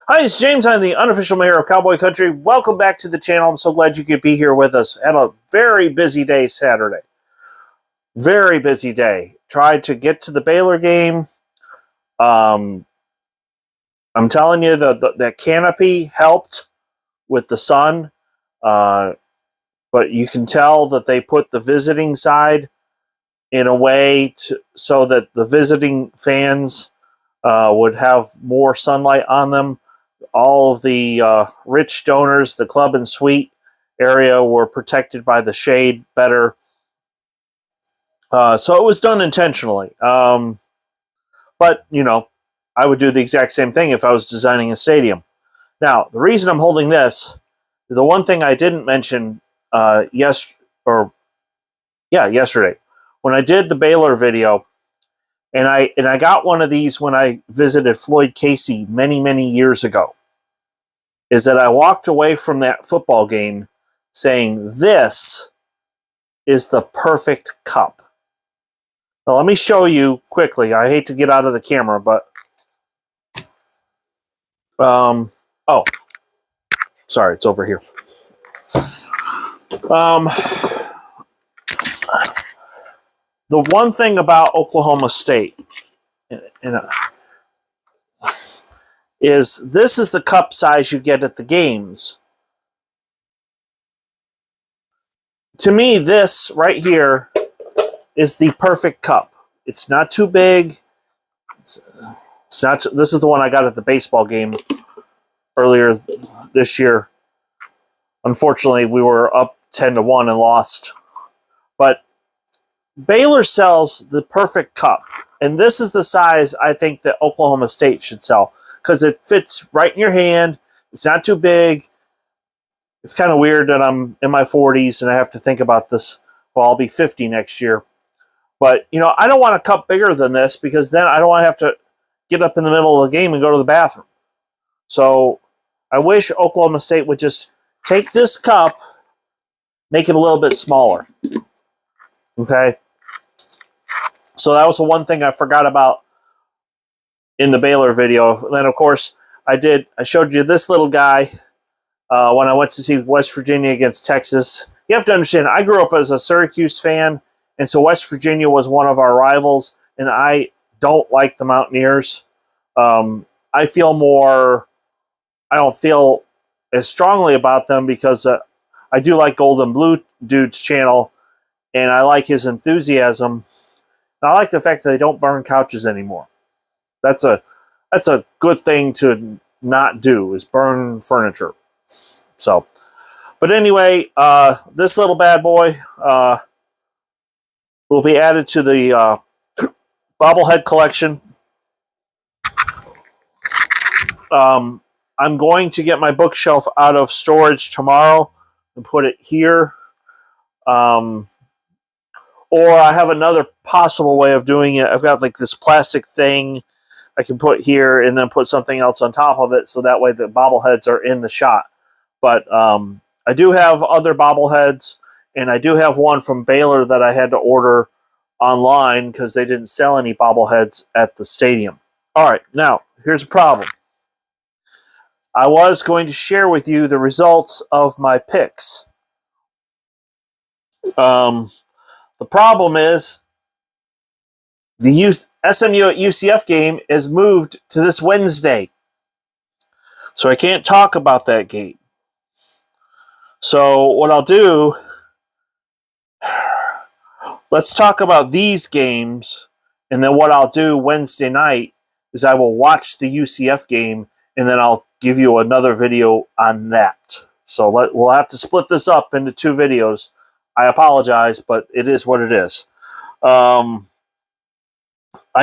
Hi, it's James. I'm the unofficial mayor of Cowboy Country. Welcome back to the channel. I'm so glad you could be here with us. Had a very busy day Saturday. Very busy day. Tried to get to the Baylor game. I'm telling you, that canopy helped with the sun. But you can tell that they put the visiting side in a way so that the visiting fans would have more sunlight on them. All of the rich donors, the club and suite area, were protected by the shade better. So it was done intentionally. But, you know, I would do the exact same thing if I was designing a stadium. Now, the reason I'm holding this, the one thing I didn't mention yesterday, when I did the Baylor video, and I got one of these when I visited Floyd Casey many, many years ago, is that I walked away from that football game saying, this is the perfect cup. Now, let me show you quickly. I hate to get out of the camera, but... oh. Sorry, it's over here. The one thing about Oklahoma State... is this is the cup size you get at the games. To me, this right here is the perfect cup. It's not too big. It's not. This is the one I got at the baseball game earlier this year. Unfortunately, we were up 10-1 and lost. But Baylor sells the perfect cup, and this is the size I think that Oklahoma State should sell, because it fits right in your hand. It's not too big. It's kind of weird that I'm in my 40s and I have to think about this. Well, I'll be 50 next year. But, you know, I don't want a cup bigger than this, because then I don't want to have to get up in the middle of the game and go to the bathroom. So I wish Oklahoma State would just take this cup, make it a little bit smaller. Okay? So that was the one thing I forgot about in the Baylor video. And then, of course, I showed you this little guy when I went to see West Virginia against Texas. You have to understand, I grew up as a Syracuse fan, and so West Virginia was one of our rivals, and I don't like the Mountaineers. I don't feel as strongly about them, because I do like Golden Blue Dude's channel, and I like his enthusiasm. And I like the fact that they don't burn couches anymore. That's a good thing to not do, is burn furniture. So, but anyway, this little bad boy will be added to the bobblehead collection. I'm going to get my bookshelf out of storage tomorrow and put it here. Or I have another possible way of doing it. I've got like this plastic thing I can put here and then put something else on top of it, so that way the bobbleheads are in the shot. But I do have other bobbleheads, and I do have one from Baylor that I had to order online because they didn't sell any bobbleheads at the stadium. All right, now, here's a problem. I was going to share with you the results of my picks. The problem is the SMU at UCF game is moved to this Wednesday. So I can't talk about that game. So what I'll do, let's talk about these games, and then what I'll do Wednesday night is I will watch the UCF game, and then I'll give you another video on that. So we'll have to split this up into two videos. I apologize, but it is what it is. I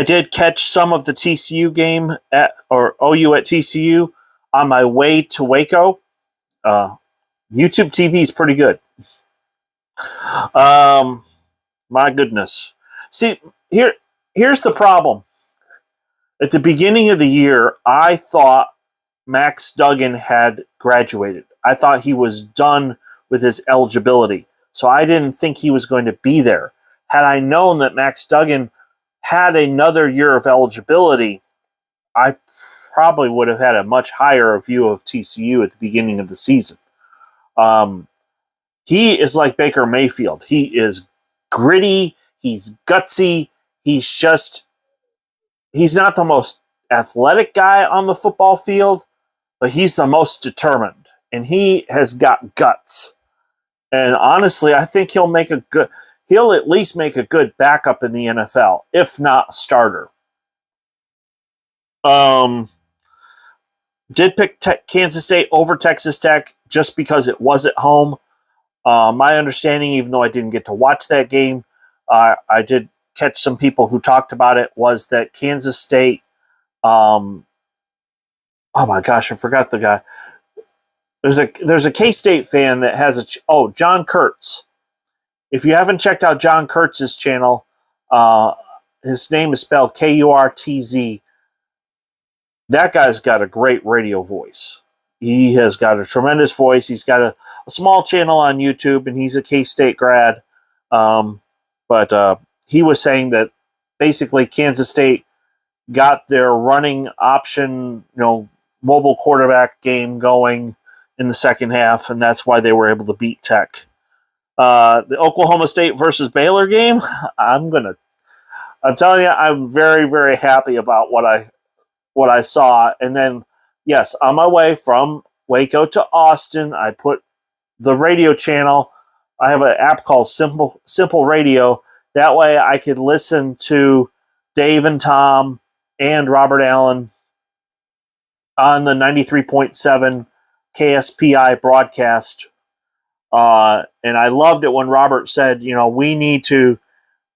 did catch some of the TCU game or OU at TCU on my way to Waco. YouTube TV is pretty good. My goodness. See, here's the problem. At the beginning of the year, I thought Max Duggan had graduated. I thought he was done with his eligibility. So I didn't think he was going to be there. Had I known that Max Duggan had another year of eligibility, I probably would have had a much higher view of TCU at the beginning of the season. He is like Baker Mayfield. He is gritty. He's gutsy. He's not the most athletic guy on the football field, but he's the most determined, and he has got guts. And honestly, I think he'll at least make a good backup in the NFL, if not starter. Did pick Kansas State over Texas Tech just because it was at home. My understanding, even though I didn't get to watch that game, I did catch some people who talked about it, was that Kansas State, oh my gosh, I forgot the guy. There's a K-State fan that has John Kurtz. If you haven't checked out John Kurtz's channel, his name is spelled Kurtz. That guy's got a great radio voice. He has got a tremendous voice. He's got a small channel on YouTube, and he's a K-State grad. But he was saying that basically Kansas State got their running option, mobile quarterback game going in the second half, and that's why they were able to beat Tech. The Oklahoma State versus Baylor game, I'm telling you, I'm very, very happy about what I saw. And then, yes, on my way from Waco to Austin, I put the radio channel. I have an app called Simple Radio. That way I could listen to Dave and Tom and Robert Allen on the 93.7 KSPI broadcast. And I loved it when Robert said, we need to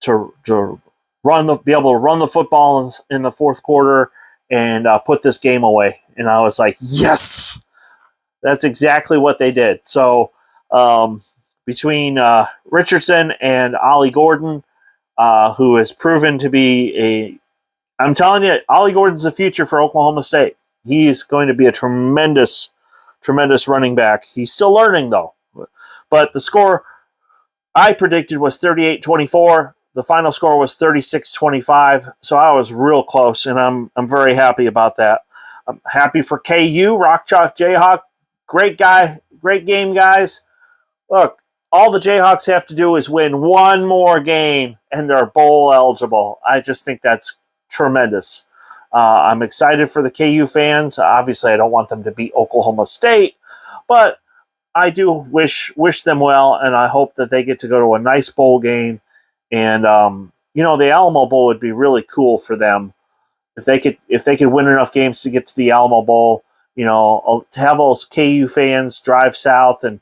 be able to run the football in the fourth quarter and put this game away. And I was like, yes, that's exactly what they did. So between Richardson and Ollie Gordon, who has proven to be I'm telling you, Ollie Gordon's the future for Oklahoma State. He's going to be a tremendous, tremendous running back. He's still learning, though. But the score I predicted was 38-24. The final score was 36-25, so I was real close, and I'm very happy about that. I'm happy for KU, Rock Chalk Jayhawk. Great guy, great game, guys. Look, all the Jayhawks have to do is win one more game, and they're bowl eligible. I just think that's tremendous. I'm excited for the KU fans. Obviously, I don't want them to beat Oklahoma State, but I do wish them well, and I hope that they get to go to a nice bowl game. And the Alamo Bowl would be really cool for them if they could win enough games to get to the Alamo Bowl. To have those KU fans drive south and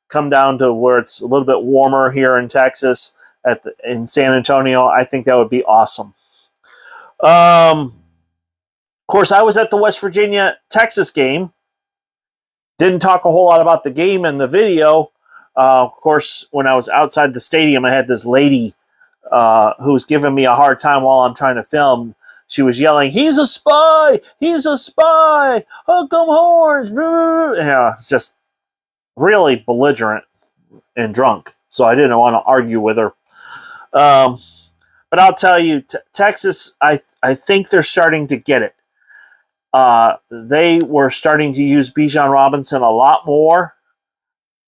come down to where it's a little bit warmer here in Texas in San Antonio. I think that would be awesome. Of course, I was at the West Virginia-Texas game. Didn't talk a whole lot about the game in the video. Of course, when I was outside the stadium, I had this lady who was giving me a hard time while I'm trying to film. She was yelling, "He's a spy! He's a spy! Hook 'em horns!" It's just really belligerent and drunk. So I didn't want to argue with her. But I'll tell you, Texas, I think they're starting to get it. They were starting to use Bijan Robinson a lot more.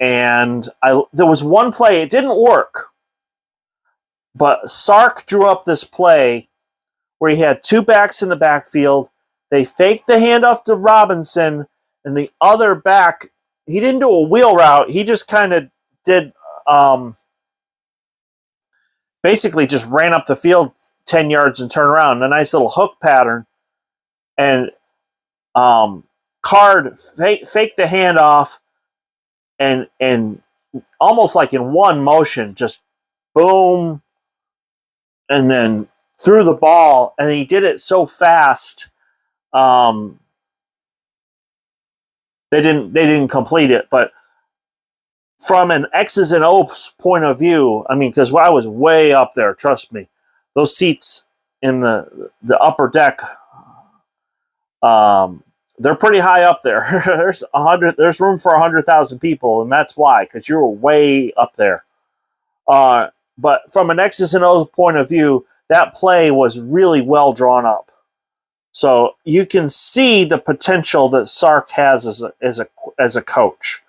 And there was one play, it didn't work. But Sark drew up this play where he had two backs in the backfield. They faked the handoff to Robinson, and the other back, he didn't do a wheel route. He just kind of did, basically just ran up the field 10 yards and turned around. A nice little hook pattern. And Card faked the handoff and almost like in one motion, just boom, and then threw the ball, and he did it so fast, they didn't complete it. But from an X's and O's point of view, I mean, because I was way up there, trust me, those seats in the upper deck, they're pretty high up there. There's room for 100,000 people, and that's why, because you're way up there. But from an X's and O's point of view, that play was really well drawn up. So you can see the potential that Sark has as a coach.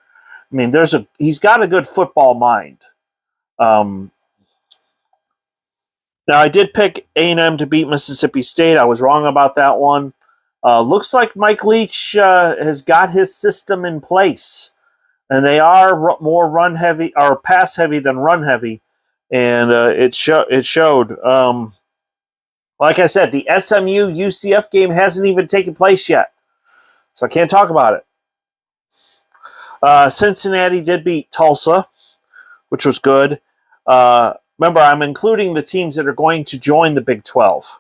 I mean, he's got a good football mind. Now, I did pick A&M to beat Mississippi State. I was wrong about that one. Looks like Mike Leach has got his system in place, and they are more run heavy or pass heavy than run heavy, and it showed. Like I said, the SMU UCF game hasn't even taken place yet, so I can't talk about it. Cincinnati did beat Tulsa, which was good. Remember, I'm including the teams that are going to join the Big 12.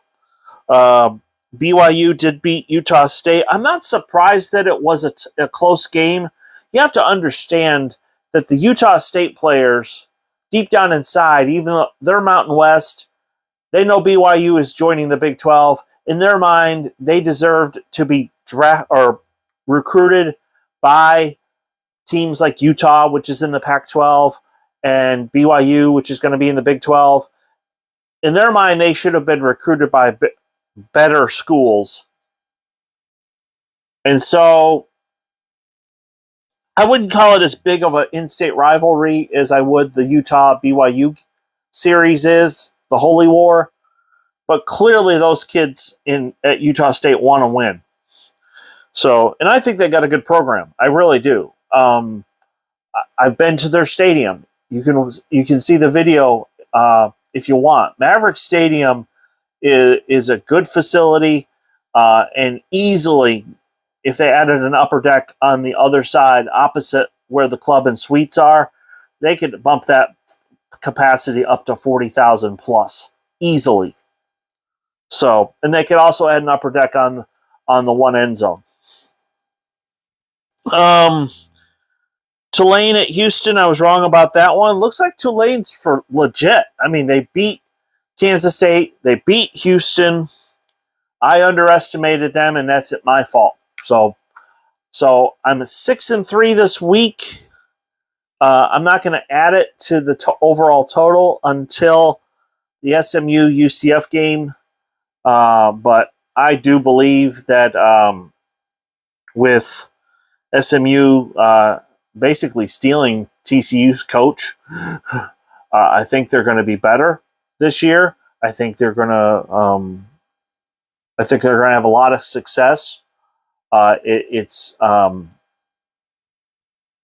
BYU did beat Utah State. I'm not surprised that it was a close game. You have to understand that the Utah State players, deep down inside, even though they're Mountain West, they know BYU is joining the Big 12. In their mind, they deserved to be recruited by teams like Utah, which is in the Pac-12, and BYU, which is going to be in the Big 12. In their mind, they should have been recruited by better schools. And so I wouldn't call it as big of an in-state rivalry as I would the Utah-BYU series is, the Holy War. But clearly those kids at Utah State want to win. So, and I think they got a good program. I really do. I've been to their stadium. You can see the video if you want. Maverick Stadium is a good facility, and easily, if they added an upper deck on the other side opposite where the club and suites are, they could bump that capacity up to 40,000 plus easily. So, and they could also add an upper deck on the one end zone. Tulane at Houston, I was wrong about that one. Looks like Tulane's for legit. I mean, they beat Kansas State. They beat Houston. I underestimated them, and that's my fault. So I'm 6-3 this week. I'm not going to add it to the overall total until the SMU UCF game. But I do believe that with SMU basically stealing TCU's coach, I think they're going to be better this year. I think they're going to have a lot of success. It's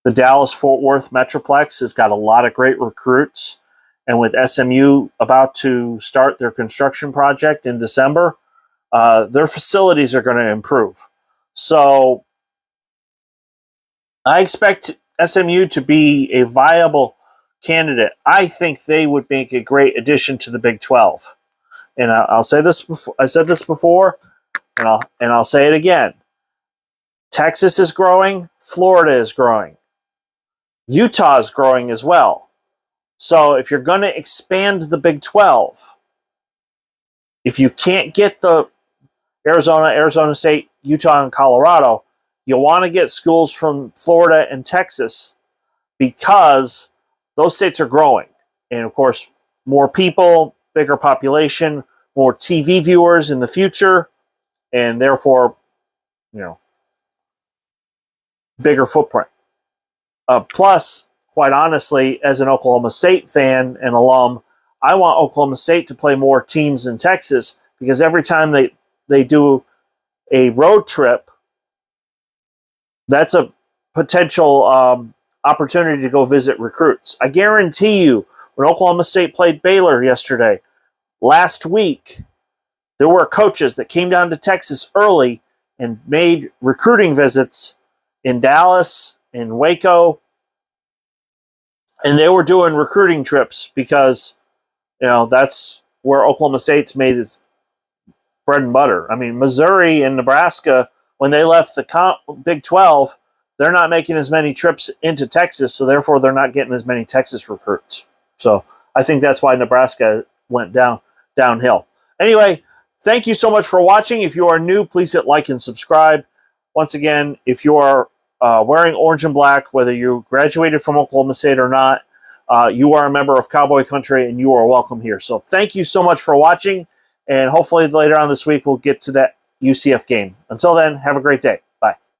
the Dallas-Fort Worth Metroplex has got a lot of great recruits, and with SMU about to start their construction project in December, their facilities are going to improve. So I expect SMU to be a viable candidate. I think they would make a great addition to the Big 12. And I'll say this before. I said this before, and I'll say it again. Texas is growing. Florida is growing. Utah is growing as well. So if you're going to expand the Big 12, if you can't get the Arizona State, Utah, and Colorado, you want to get schools from Florida and Texas because those states are growing. And, of course, more people, bigger population, more TV viewers in the future, and therefore, bigger footprint. Plus, quite honestly, as an Oklahoma State fan and alum, I want Oklahoma State to play more teams in Texas because every time they do a road trip, that's a potential opportunity to go visit recruits. I guarantee you, when Oklahoma State played Baylor last week, there were coaches that came down to Texas early and made recruiting visits in Dallas, in Waco, and they were doing recruiting trips because, that's where Oklahoma State's made its bread and butter. I mean, Missouri and Nebraska, when they left the Big 12, they're not making as many trips into Texas, so therefore they're not getting as many Texas recruits. So I think that's why Nebraska went downhill. Anyway, thank you so much for watching. If you are new, please hit like and subscribe. Once again, if you are wearing orange and black, whether you graduated from Oklahoma State or not, you are a member of Cowboy Country, and you are welcome here. So thank you so much for watching, and hopefully later on this week we'll get to that UCF game. Until then, have a great day.